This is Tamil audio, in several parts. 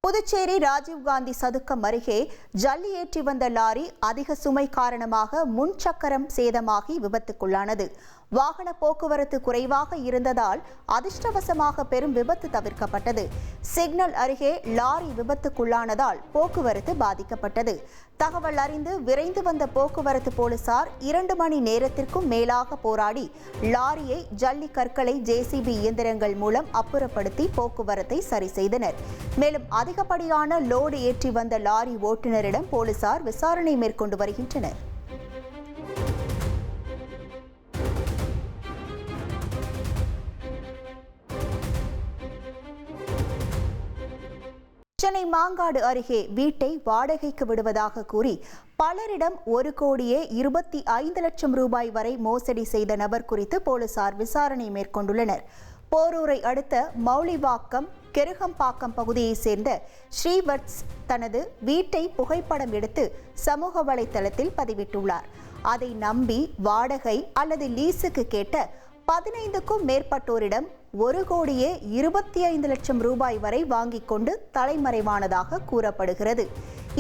புதுச்சேரி ராஜீவ்காந்தி சதுக்கம் அருகே ஜல்லி ஏற்றி வந்த லாரி அதிக சுமை காரணமாக முன்சக்கரம் சேதமாகி விபத்துக்குள்ளானது. வாகன போக்குவரத்து குறைவாக இருந்ததால் அதிர்ஷ்டவசமாக பெரும் விபத்து தவிர்க்கப்பட்டது. சிக்னல் அருகே லாரி விபத்துக்குள்ளானதால் போக்குவரத்து பாதிக்கப்பட்டது. தகவல் அறிந்து விரைந்து வந்த போக்குவரத்து போலீசார் 2 மணி நேரத்திற்கும் மேலாக போராடி லாரியை ஜல்லி கற்களை JCB இயந்திரங்கள் மூலம் அப்புறப்படுத்தி போக்குவரத்தை சரி செய்தனர். மேலும் அதிகப்படியான லோடு ஏற்றி வந்த லாரி ஓட்டுநரிடம் போலீசார் விசாரணை மேற்கொண்டு வருகின்றனர். சென்னை மாங்காடு அருகே வீட்டை வாடகைக்கு விடுவதாக கூறி பலரிடம் 1,25 லட்சம் ரூபாய் வரை மோசடி செய்த நபர் குறித்து போலீசார் விசாரணை மேற்கொண்டுள்ளனர். போரூரை அடுத்த மௌலிவாக்கம் கெருகம்பாக்கம் பகுதியைச் சேர்ந்த ஸ்ரீவத்ஸ் தனது வீட்டை புகைப்படம் எடுத்து சமூக வலைதளத்தில் பதிவிட்டுள்ளார். அதை நம்பி வாடகை அல்லது லீஸுக்கு கேட்ட 15க்கும் மேற்பட்டோரிடம் 1,25 லட்சம் ரூபாய் வரை வாங்கிக் கொண்டு தலைமறைவானதாக கூறப்படுகிறது.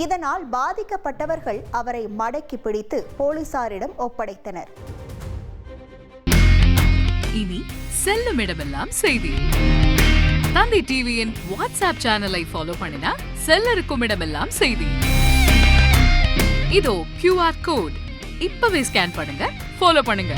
இதனால் பாதிக்கப்பட்டவர்கள் அவரை மடக்கி பிடித்து போலீசாரிடம் ஒப்படைத்தனர். இனி செல்லும் இடமெல்லாம் செய்தி. தந்தி டிவியின் வாட்ஸ்அப் சேனலை ஃபாலோ பண்ணினா செல்ல இருக்கும் இடமெல்லாம் செய்தி. இதோ QR கோட் இப்பவே ஸ்கேன் பண்ணுங்க, ஃபாலோ பண்ணுங்க.